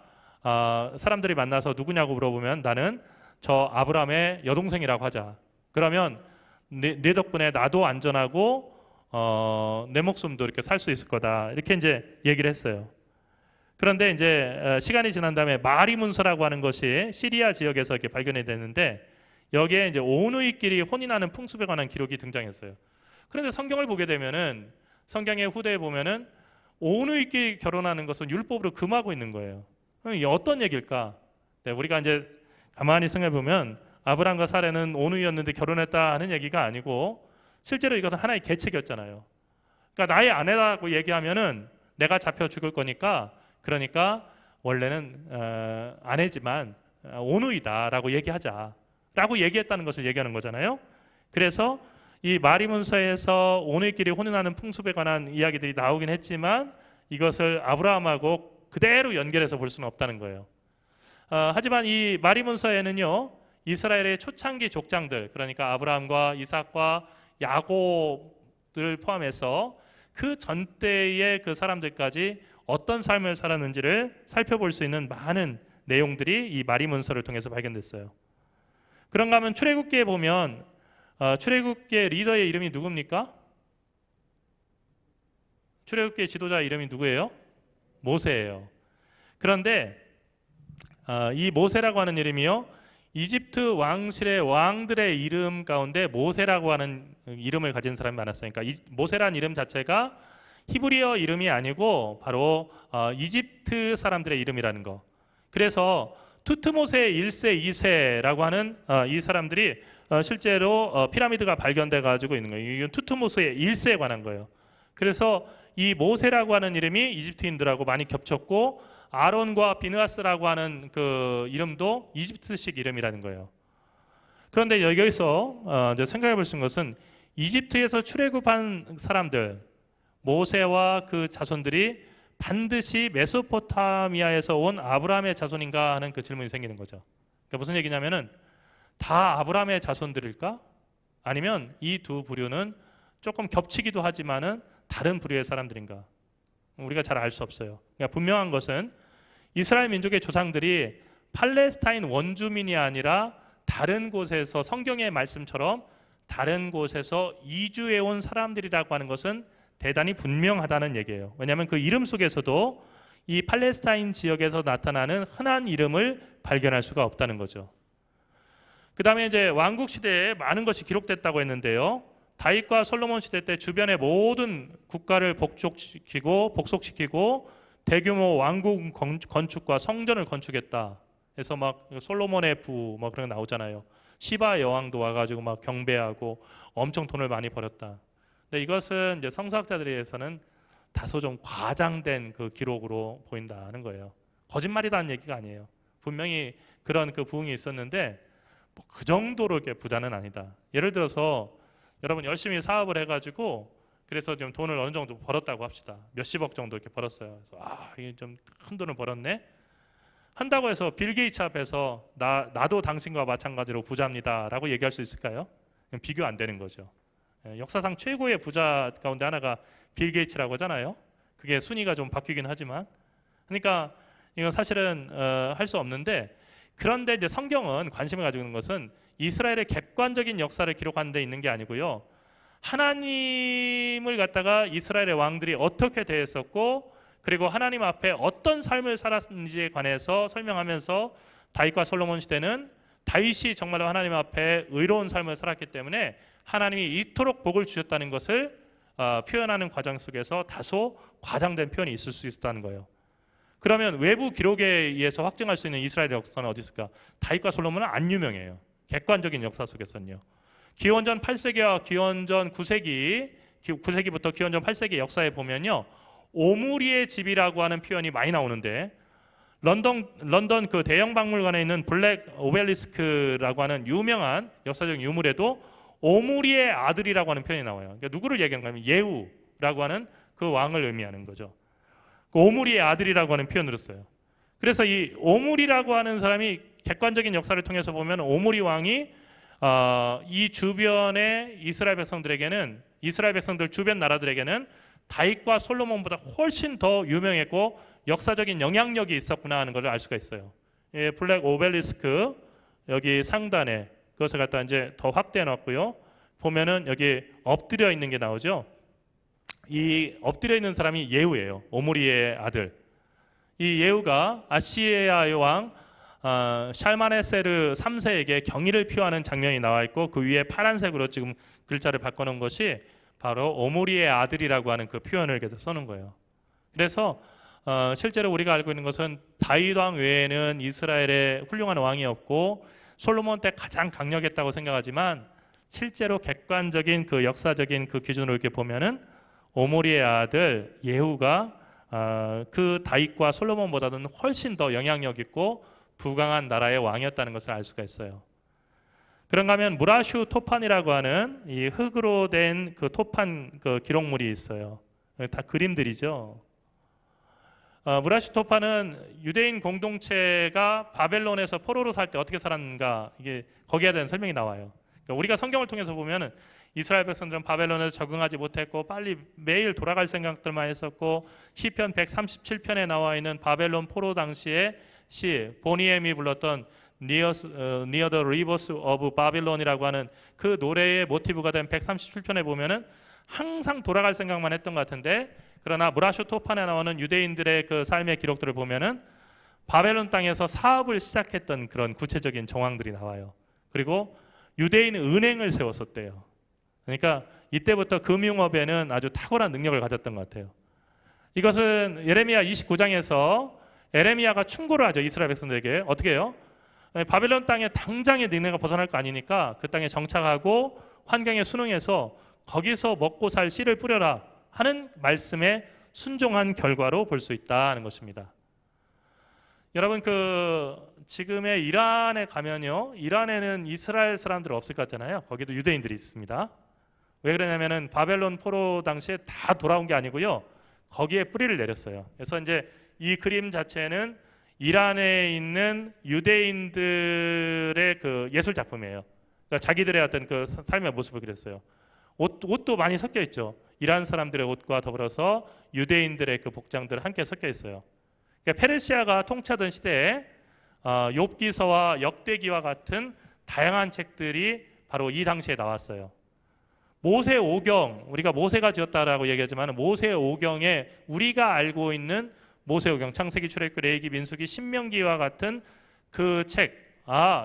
사람들이 만나서 누구냐고 물어보면 나는 저 아브라함의 여동생이라고 하자. 그러면 내 덕분에 나도 안전하고 내 목숨도 이렇게 살 수 있을 거다. 이렇게 이제 얘기를 했어요. 그런데 이제 시간이 지난 다음에 마리 문서라고 하는 것이 시리아 지역에서 이렇게 발견이 됐는데, 여기에 이제 오누이끼리 혼인하는 풍습에 관한 기록이 등장했어요. 그런데 성경을 보게 되면은, 성경의 후대에 보면은 오누이끼리 결혼하는 것은 율법으로 금하고 있는 거예요. 그럼 이게 어떤 얘기일까? 우리가 이제 가만히 생각해 보면 아브라함과 사레는 오누이였는데 결혼했다 하는 얘기가 아니고, 실제로 이것은 하나의 계책이었잖아요. 그러니까 나의 아내라고 얘기하면은 내가 잡혀 죽을 거니까, 그러니까 원래는 아내지만 오누이다라고 얘기하자라고 얘기했다는 것을 얘기하는 거잖아요. 그래서 이 마리 문서에서 오누이끼리 혼인하는 풍습에 관한 이야기들이 나오긴 했지만 이것을 아브라함하고 그대로 연결해서 볼 수는 없다는 거예요. 하지만 이 마리 문서에는요, 이스라엘의 초창기 족장들, 그러니까 아브라함과 이삭과 야곱을 포함해서 그 전대의 그 사람들까지 어떤 삶을 살았는지를 살펴볼 수 있는 많은 내용들이 이 마리 문서를 통해서 발견됐어요. 그런가 하면 출애굽기에 보면 출애굽기의 리더의 이름이 누굽니까? 출애굽기의 지도자 이름이 누구예요? 모세예요. 그런데 이 모세라고 하는 이름이요, 이집트 왕실의 왕들의 이름 가운데 모세라고 하는 이름을 가진 사람이 많았어요. 그러니까 모세라는 이름 자체가 히브리어 이름이 아니고 바로 이집트 사람들의 이름이라는 거. 그래서 투트모세 1세, 2세라고 하는 이 사람들이 실제로 피라미드가 발견돼 가지고 있는 거예요. 이건 투트모세 1세에 관한 거예요. 그래서 이 모세라고 하는 이름이 이집트인들하고 많이 겹쳤고, 아론과 비느하스라고 하는 그 이름도 이집트식 이름이라는 거예요. 그런데 여기서 이제 생각해 볼 수 있는 것은 이집트에서 출애굽한 사람들, 모세와 그 자손들이 반드시 메소포타미아에서 온 아브라함의 자손인가 하는 그 질문이 생기는 거죠. 그러니까 무슨 얘기냐면은 다 아브라함의 자손들일까? 아니면 이 두 부류는 조금 겹치기도 하지만은 다른 부류의 사람들인가? 우리가 잘 알 수 없어요. 그러니까 분명한 것은 이스라엘 민족의 조상들이 팔레스타인 원주민이 아니라 다른 곳에서, 성경의 말씀처럼 다른 곳에서 이주해 온 사람들이라고 하는 것은 대단히 분명하다는 얘기예요. 왜냐하면 그 이름 속에서도 이 팔레스타인 지역에서 나타나는 흔한 이름을 발견할 수가 없다는 거죠. 그 다음에 이제 왕국 시대에 많은 것이 기록됐다고 했는데요, 다윗과 솔로몬 시대 때 주변의 모든 국가를 복속시키고 대규모 왕국 건축과 성전을 건축했다. 그래서 막 솔로몬의 부 뭐 그런 거 나오잖아요. 시바 여왕도 와가지고 막 경배하고 엄청 돈을 많이 벌였다. 근데 이것은 이제 성서학자들에서는 다소 좀 과장된 그 기록으로 보인다는 거예요. 거짓말이라는 얘기가 아니에요. 분명히 그런 그 부흥이 있었는데 뭐 그 정도로 이렇게 부자는 아니다. 예를 들어서 여러분 열심히 사업을 해가지고 그래서 좀 돈을 어느 정도 벌었다고 합시다. 몇십억 정도 이렇게 벌었어요. 그래서 이게 좀 큰 돈을 벌었네. 한다고 해서 빌 게이츠 앞에서 나도 당신과 마찬가지로 부자입니다라고 얘기할 수 있을까요? 비교 안 되는 거죠. 역사상 최고의 부자 가운데 하나가 빌 게이츠라고 하잖아요. 그게 순위가 좀 바뀌긴 하지만, 그러니까 이건 사실은 할 수 없는데, 그런데 이제 성경은 관심을 가지고 있는 것은 이스라엘의 객관적인 역사를 기록하는 데 있는 게 아니고요, 하나님을 갖다가 이스라엘의 왕들이 어떻게 대했었고, 그리고 하나님 앞에 어떤 삶을 살았는지에 관해서 설명하면서 다윗과 솔로몬 시대는 다윗이 정말로 하나님 앞에 의로운 삶을 살았기 때문에 하나님이 이토록 복을 주셨다는 것을 표현하는 과정 속에서 다소 과장된 표현이 있을 수 있다는 거예요. 그러면 외부 기록에 의해서 확증할 수 있는 이스라엘 역사는 어디 있을까? 다윗과 솔로몬은 안 유명해요. 객관적인 역사 속에서는요. 기원전 8세기와 기원전 9세기부터 기원전 8세기 역사에 보면요, 오므리의 집이라고 하는 표현이 많이 나오는데, 런던 그 대형 박물관에 있는 블랙 오벨리스크라고 하는 유명한 역사적 유물에도 오므리의 아들이라고 하는 표현이 나와요. 그러니까 누구를 얘기하는 거냐면 예후라고 하는 그 왕을 의미하는 거죠. 그 오므리의 아들이라고 하는 표현으로 써요. 그래서 이 오므리라고 하는 사람이 객관적인 역사를 통해서 보면 오므리 왕이 이 주변의 이스라엘 백성들 주변 나라들에게는 다윗과 솔로몬보다 훨씬 더 유명했고 역사적인 영향력이 있었구나 하는 것을 알 수가 있어요. 예, 블랙 오벨리스크 여기 상단에 그것을 갖다 이제 더 확대해 놨고요. 보면은 여기 엎드려 있는 게 나오죠. 이 엎드려 있는 사람이 예후예요. 오므리의 아들. 이 예후가 아시리아의 왕 샬마네세르 3세에게 경의를 표하는 장면이 나와 있고 그 위에 파란색으로 지금 글자를 바꿔놓은 것이 바로 오므리의 아들이라고 하는 그 표현을 계속 써놓은 거예요. 그래서 실제로 우리가 알고 있는 것은 다윗 왕 외에는 이스라엘에 훌륭한 왕이 없고 솔로몬 때 가장 강력했다고 생각하지만 실제로 객관적인 그 역사적인 그 기준으로 이렇게 보면은 오므리의 아들 예후가 그 다윗과 솔로몬보다는 훨씬 더 영향력 있고 부강한 나라의 왕이었다는 것을 알 수가 있어요. 그런가 하면 무라슈 토판이라고 하는 이 흙으로 된 그 토판 그 기록물이 있어요. 다 그림들이죠. 무라슈 토판은 유대인 공동체가 바벨론에서 포로로 살 때 어떻게 살았는가 이게 거기에 대한 설명이 나와요. 그러니까 우리가 성경을 통해서 보면은 이스라엘 백성들은 바벨론에서 적응하지 못했고 빨리 매일 돌아갈 생각들만 했었고 시편 137편에 나와 있는 바벨론 포로 당시의 시 보니엠이 불렀던 Near the Rivers of Babylon이라고 하는 그 노래의 모티브가 된 137편에 보면은 항상 돌아갈 생각만 했던 것 같은데 그러나 무라슈 토판에 나오는 유대인들의 그 삶의 기록들을 보면은 바벨론 땅에서 사업을 시작했던 그런 구체적인 정황들이 나와요. 그리고 유대인 은행을 세웠었대요. 그러니까 이때부터 금융업에는 아주 탁월한 능력을 가졌던 것 같아요. 이것은 예레미야 29장에서 에레미야가 충고를 하죠. 이스라엘 백성들에게. 어떻게 해요? 바벨론 땅에 당장에 너네가 벗어날 거 아니니까 그 땅에 정착하고 환경에 순응해서 거기서 먹고 살 씨를 뿌려라 하는 말씀에 순종한 결과로 볼 수 있다는 것입니다. 여러분 지금의 이란에 가면요, 이란에는 이스라엘 사람들 없을 것 같잖아요. 거기도 유대인들이 있습니다. 왜 그러냐면은 바벨론 포로 당시에 다 돌아온 게 아니고요, 거기에 뿌리를 내렸어요. 그래서 이제 이 그림 자체는 이란에 있는 유대인들의 그 예술 작품이에요. 그러니까 자기들의 어떤 그 삶의 모습을 그렸어요. 옷도 많이 섞여 있죠. 이란 사람들의 옷과 더불어서 유대인들의 그 복장들 함께 섞여 있어요. 그러니까 페르시아가 통치하던 시대에 욥기서와 역대기와 같은 다양한 책들이 바로 이 당시에 나왔어요. 모세오경, 우리가 모세가 지었다라고 얘기하지만 모세오경에 우리가 알고 있는 모세오경, 창세기, 출애굽기, 레위기, 민수기, 신명기와 같은 그 책,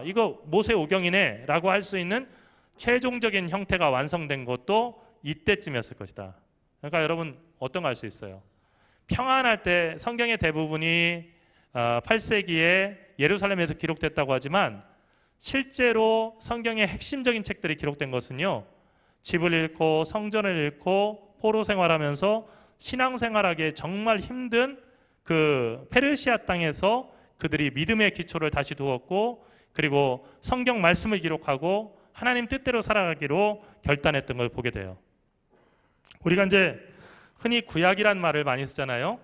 이거 모세오경이네 라고 할 수 있는 최종적인 형태가 완성된 것도 이때쯤이었을 것이다. 그러니까 여러분 어떤 거 알 수 있어요? 평안할 때 성경의 대부분이 8세기에 예루살렘에서 기록됐다고 하지만 실제로 성경의 핵심적인 책들이 기록된 것은요, 집을 잃고 성전을 잃고 포로 생활하면서 신앙생활하기에 정말 힘든 그 페르시아 땅에서 그들이 믿음의 기초를 다시 두었고 그리고 성경 말씀을 기록하고 하나님 뜻대로 살아가기로 결단했던 걸 보게 돼요. 우리가 이제 흔히 구약이란 말을 많이 쓰잖아요.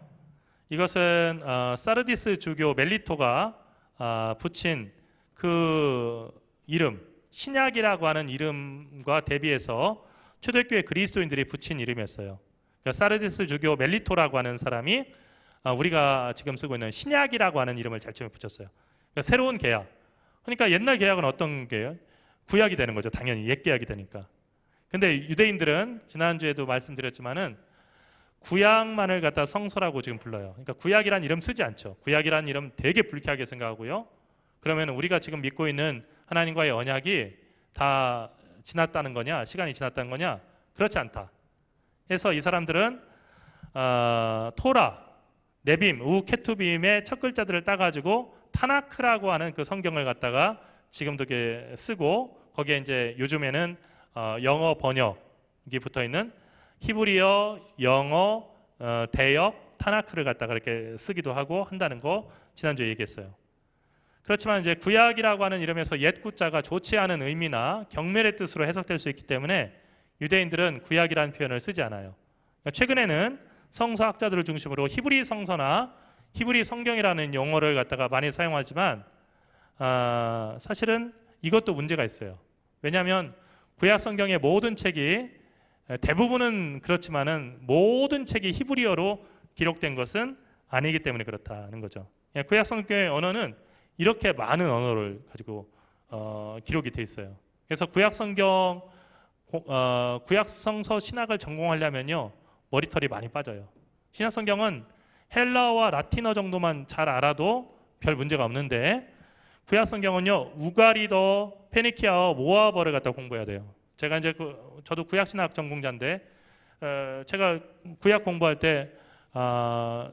이것은 사르디스 주교 멜리토가 붙인 그 이름, 신약이라고 하는 이름과 대비해서 초대교회 그리스도인들이 붙인 이름이었어요. 그러니까 사르디스 주교 멜리토라고 하는 사람이 우리가 지금 쓰고 있는 신약이라고 하는 이름을 잘 붙였어요. 그러니까 새로운 계약. 그러니까 옛날 계약은 어떤 게요? 구약이 되는 거죠. 당연히 옛 계약이 되니까. 근데 유대인들은 지난주에도 말씀드렸지만은 구약만을 갖다 성서라고 지금 불러요. 그러니까 구약이란 이름 쓰지 않죠. 구약이란 이름 되게 불쾌하게 생각하고요. 그러면 우리가 지금 믿고 있는 하나님과의 언약이 다 지났다는 거냐, 시간이 지났다는 거냐? 그렇지 않다. 그래서 이 사람들은 토라, 네빔, 우케투빔의 첫 글자들을 따가지고 타나크라고 하는 그 성경을 갖다가 지금도 이렇게 쓰고, 거기에 이제 요즘에는 영어 번역이 붙어 있는 히브리어, 영어, 대역, 타나크를 갖다가 이렇게 쓰기도 하고 한다는 거 지난주에 얘기했어요. 그렇지만 이제 구약이라고 하는 이름에서 옛 구자가 좋지 않은 의미나 경멸의 뜻으로 해석될 수 있기 때문에 유대인들은 구약이라는 표현을 쓰지 않아요. 그러니까 최근에는 성서학자들을 중심으로 히브리 성서나 히브리 성경이라는 용어를 갖다가 많이 사용하지만 사실은 이것도 문제가 있어요. 왜냐하면 구약 성경의 모든 책이, 대부분은 그렇지만은 모든 책이 히브리어로 기록된 것은 아니기 때문에 그렇다는 거죠. 구약 성경의 언어는 이렇게 많은 언어를 가지고 기록이 돼 있어요. 그래서 구약 성경, 구약 성서 신학을 전공하려면요 머리털이 많이 빠져요. 신약 성경은 헬라어와 라틴어 정도만 잘 알아도 별 문제가 없는데, 구약 성경은요 우가리더, 페니키아어, 모아버를 갖다 공부해야 돼요. 제가 이제 저도 구약 신학 전공자인데 제가 구약 공부할 때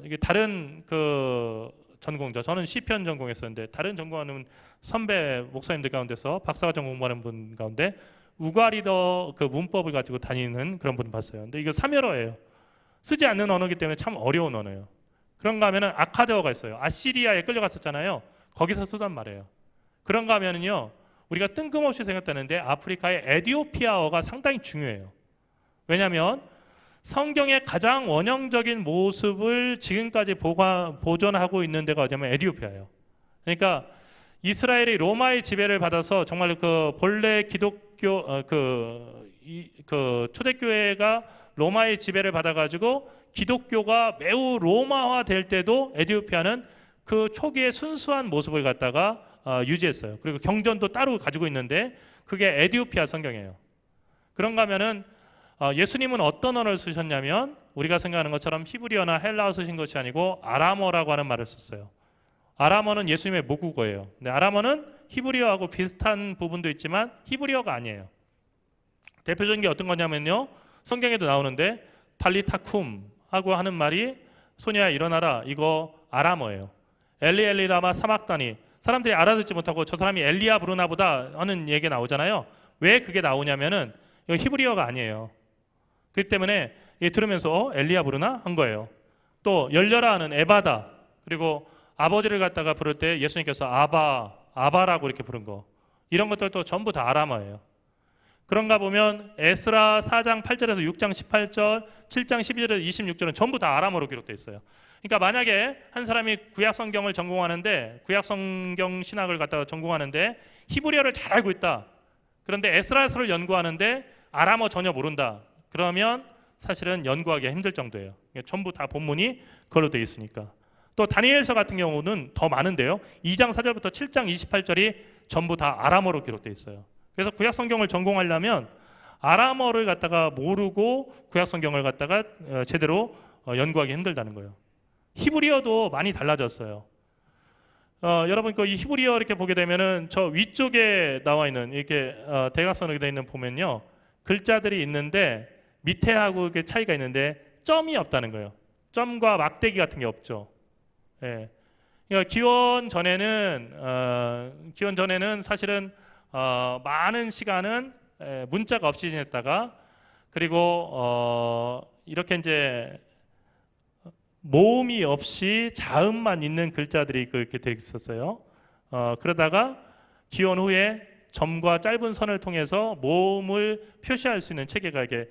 이게 다른 그 전공자, 저는 시편 전공했었는데 다른 전공하는 선배 목사님들 가운데서 박사과정 공부하는 분 가운데 우가리더 그 문법을 가지고 다니는 그런 분 봤어요. 근데 이거 사멸어예요. 쓰지 않는 언어이기 때문에 참 어려운 언어예요. 그런가 하면은 아카데어가 있어요. 아시리아에 끌려갔었잖아요. 거기서 쓰단 말이에요. 그런가 하면은요 우리가 뜬금없이 생각하는데 아프리카의 에티오피아어가 상당히 중요해요. 왜냐하면 성경의 가장 원형적인 모습을 지금까지 보존하고 있는 데가 어디냐면 에티오피아예요. 그러니까 이스라엘이 로마의 지배를 받아서 정말 그 본래 기독교 그 초대교회가 로마의 지배를 받아가지고 기독교가 매우 로마화 될 때도 에티오피아는 그 초기의 순수한 모습을 갖다가 유지했어요. 그리고 경전도 따로 가지고 있는데 그게 에티오피아 성경이에요. 그런가 하면은 예수님은 어떤 언어를 쓰셨냐면 우리가 생각하는 것처럼 히브리어나 헬라어 쓰신 것이 아니고 아람어라고 하는 말을 썼어요. 아람어는 예수님의 모국어예요. 근데 아람어는 히브리어하고 비슷한 부분도 있지만 히브리어가 아니에요. 대표적인 게 어떤 거냐면요, 성경에도 나오는데 탈리타쿰 하고 하는 말이 소녀야 일어나라, 이거 아람어예요. 엘리 엘리 라마 사막다니, 사람들이 알아듣지 못하고 저 사람이 엘리야 부르나 보다 하는 얘기가 나오잖아요. 왜 그게 나오냐면은 이거 히브리어가 아니에요. 그렇기 때문에 들으면서 엘리야 부르나 한 거예요. 또 열려라 하는 에바다, 그리고 아버지를 갖다가 부를 때 예수님께서 아바라고 이렇게 부른 거, 이런 것들도 전부 다 아람어예요. 그런가 보면 에스라 4장 8절에서 6장 18절, 7장 12절에서 26절은 전부 다 아람어로 기록되어 있어요. 그러니까 만약에 한 사람이 구약 성경을 전공하는데, 구약 성경 신학을 갖다가 전공하는데 히브리어를 잘 알고 있다. 그런데 에스라서를 연구하는데 아람어 전혀 모른다. 그러면 사실은 연구하기가 힘들 정도예요. 전부 다 본문이 그걸로 되어 있으니까. 또 다니엘서 같은 경우는 더 많은데요. 2장 4절부터 7장 28절이 전부 다 아람어로 기록되어 있어요. 그래서 구약 성경을 전공하려면 아람어를 갖다가 모르고 구약 성경을 갖다가 제대로 연구하기 힘들다는 거예요. 히브리어도 많이 달라졌어요. 여러분 이 히브리어 이렇게 보게 되면은 저 위쪽에 나와 있는 이렇게 대각선으로 되어 있는 보면요, 글자들이 있는데 밑에하고 이렇게 차이가 있는데 점이 없다는 거예요. 점과 막대기 같은 게 없죠. 예. 그러니까 기원 전에는 사실은 많은 시간은 문자가 없이 지냈다가, 그리고 이렇게 이제 모음이 없이 자음만 있는 글자들이 그렇게 되어 있었어요. 그러다가 기원 후에 점과 짧은 선을 통해서 모음을 표시할 수 있는 체계가 이게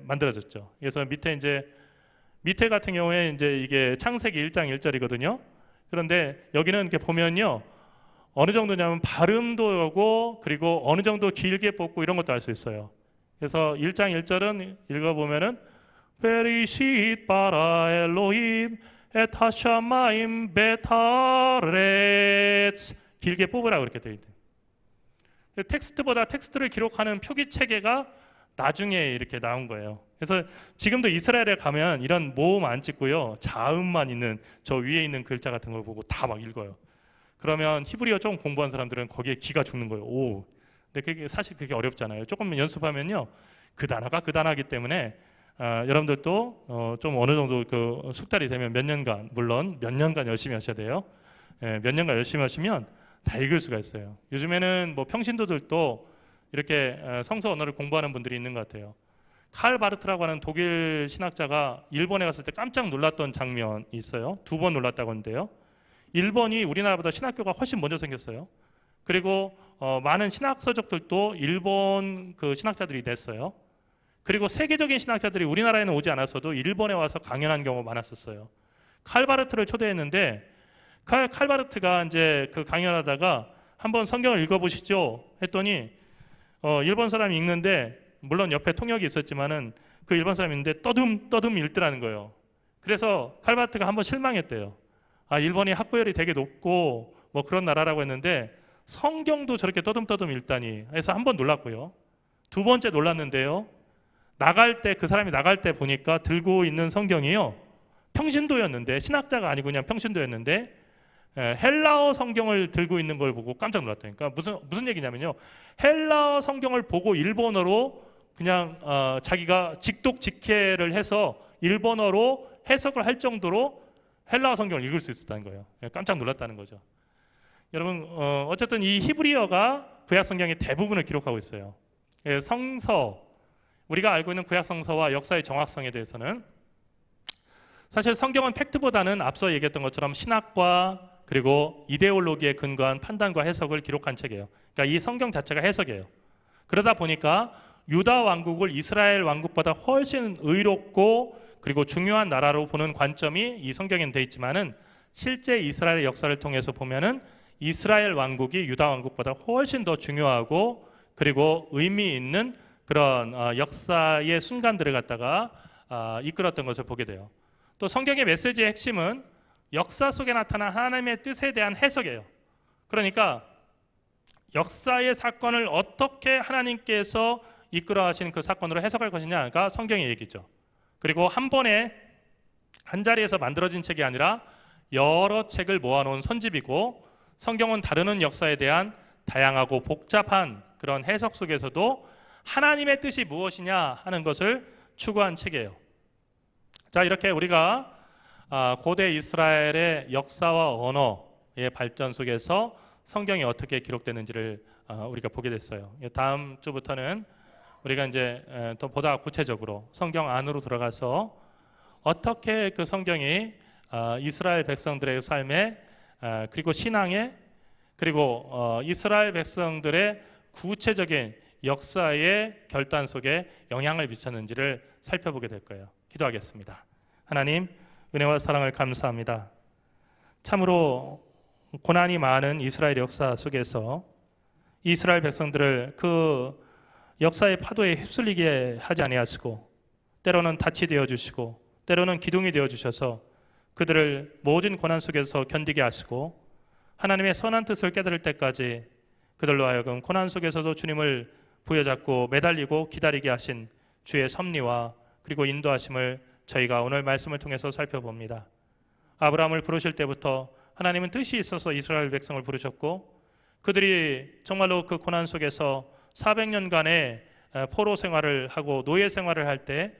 만들어졌죠. 그래서 밑에 같은 경우에 이제 이게 창세기 1장 1절이거든요. 그런데 여기는 이렇게 보면요, 어느 정도냐면 발음도 하고 그리고 어느 정도 길게 뽑고 이런 것도 알 수 있어요. 그래서 1장 1절은 읽어보면은 베리싯 바라 엘로힘 에타샤마임 베타레츠, 길게 뽑으라고 이렇게 되어 있대요. 텍스트보다 텍스트를 기록하는 표기 체계가 나중에 이렇게 나온 거예요. 그래서 지금도 이스라엘에 가면 이런 모음 안 찍고요, 자음만 있는 저 위에 있는 글자 같은 걸 보고 다 막 읽어요. 그러면 히브리어 조금 공부한 사람들은 거기에 기가 죽는 거예요. 오, 근데 그게 사실 그게 어렵잖아요. 조금 연습하면요, 그 단어가 그 단어이기 때문에 여러분들도 좀 어느 정도 그 숙달이 되면 몇 년간, 물론 몇 년간 열심히 하셔야 돼요. 몇 년간 열심히 하시면 다 읽을 수가 있어요. 요즘에는 뭐 평신도들도 이렇게 성서 언어를 공부하는 분들이 있는 것 같아요. 칼 바르트라고 하는 독일 신학자가 일본에 갔을 때 깜짝 놀랐던 장면이 있어요. 2번 놀랐다고 하는데요. 일본이 우리나라보다 신학교가 훨씬 먼저 생겼어요. 그리고 많은 신학 서적들도 일본 그 신학자들이 냈어요. 그리고 세계적인 신학자들이 우리나라에는 오지 않았어도 일본에 와서 강연한 경우가 많았었어요. 칼바르트를 초대했는데 칼바르트가 이제 그 강연하다가 한번 성경을 읽어보시죠 했더니 일본 사람이 읽는데, 물론 옆에 통역이 있었지만은 그 일본 사람이 있는데 떠듬 읽더라는 거예요. 그래서 칼바르트가 한번 실망했대요. 아, 일본이 학부열이 되게 높고 뭐 그런 나라라고 했는데 성경도 저렇게 떠듬 읽다니 해서 한번 놀랐고요. 2번째 놀랐는데요, 나갈 때, 그 사람이 나갈 때 보니까 들고 있는 성경이요, 평신도였는데, 신학자가 아니고 그냥 평신도였는데 헬라어 성경을 들고 있는 걸 보고 깜짝 놀랐다니까. 무슨 얘기냐면요, 헬라어 성경을 보고 일본어로 그냥 자기가 직독직해를 해서 일본어로 해석을 할 정도로 헬라어 성경을 읽을 수 있었다는 거예요. 깜짝 놀랐다는 거죠. 여러분, 어쨌든 이 히브리어가 구약 성경의 대부분을 기록하고 있어요. 성서, 우리가 알고 있는 구약 성서와 역사의 정확성에 대해서는, 사실 성경은 팩트보다는 앞서 얘기했던 것처럼 신학과 그리고 이데올로기에 근거한 판단과 해석을 기록한 책이에요. 그러니까 이 성경 자체가 해석이에요. 그러다 보니까 유다 왕국을 이스라엘 왕국보다 훨씬 의롭고 그리고 중요한 나라로 보는 관점이 이 성경에는 돼 있지만은, 실제 이스라엘의 역사를 통해서 보면은 이스라엘 왕국이 유다 왕국보다 훨씬 더 중요하고 그리고 의미 있는 그런 역사의 순간들을 갖다가 이끌었던 것을 보게 돼요. 또 성경의 메시지의 핵심은 역사 속에 나타난 하나님의 뜻에 대한 해석이에요. 그러니까 역사의 사건을 어떻게 하나님께서 이끌어 하신 그 사건으로 해석할 것이냐가 성경의 얘기죠. 그리고 한 번에 한 자리에서 만들어진 책이 아니라 여러 책을 모아놓은 선집이고, 성경은 다루는 역사에 대한 다양하고 복잡한 그런 해석 속에서도 하나님의 뜻이 무엇이냐 하는 것을 추구한 책이에요. 자, 이렇게 우리가 고대 이스라엘의 역사와 언어의 발전 속에서 성경이 어떻게 기록되는지를 우리가 보게 됐어요. 다음 주부터는 우리가 이제 더 보다 구체적으로 성경 안으로 들어가서 어떻게 그 성경이 이스라엘 백성들의 삶에 그리고 신앙에 그리고 이스라엘 백성들의 구체적인 역사의 결단 속에 영향을 미쳤는지를 살펴보게 될 거예요. 기도하겠습니다. 하나님, 은혜와 사랑을 감사합니다. 참으로 고난이 많은 이스라엘 역사 속에서 이스라엘 백성들을 그 역사의 파도에 휩쓸리게 하지 아니하시고, 때로는 닻이 되어주시고 때로는 기둥이 되어주셔서 그들을 모든 고난 속에서 견디게 하시고, 하나님의 선한 뜻을 깨달을 때까지 그들로 하여금 고난 속에서도 주님을 부여잡고 매달리고 기다리게 하신 주의 섭리와 그리고 인도하심을 저희가 오늘 말씀을 통해서 살펴봅니다. 아브라함을 부르실 때부터 하나님은 뜻이 있어서 이스라엘 백성을 부르셨고, 그들이 정말로 그 고난 속에서 400년간의 포로 생활을 하고 노예 생활을 할 때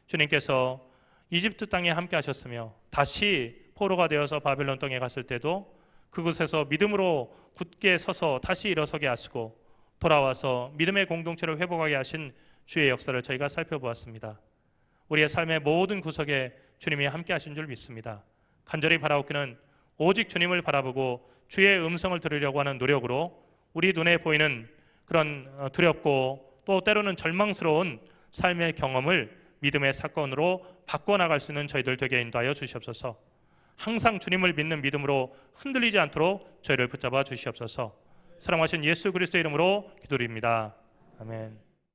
주님께서 이집트 땅에 함께 하셨으며, 다시 포로가 되어서 바벨론 땅에 갔을 때도 그곳에서 믿음으로 굳게 서서 다시 일어서게 하시고 돌아와서 믿음의 공동체를 회복하게 하신 주의 역사를 저희가 살펴보았습니다. 우리의 삶의 모든 구석에 주님이 함께 하신 줄 믿습니다. 간절히 바라옵기는 오직 주님을 바라보고 주의 음성을 들으려고 하는 노력으로 우리 눈에 보이는 그런 두렵고 또 때로는 절망스러운 삶의 경험을 믿음의 사건으로 바꿔나갈 수 있는 저희들 되게 인도하여 주시옵소서. 항상 주님을 믿는 믿음으로 흔들리지 않도록 저희를 붙잡아 주시옵소서. 사랑하신 예수 그리스도의 이름으로 기도드립니다. 아멘.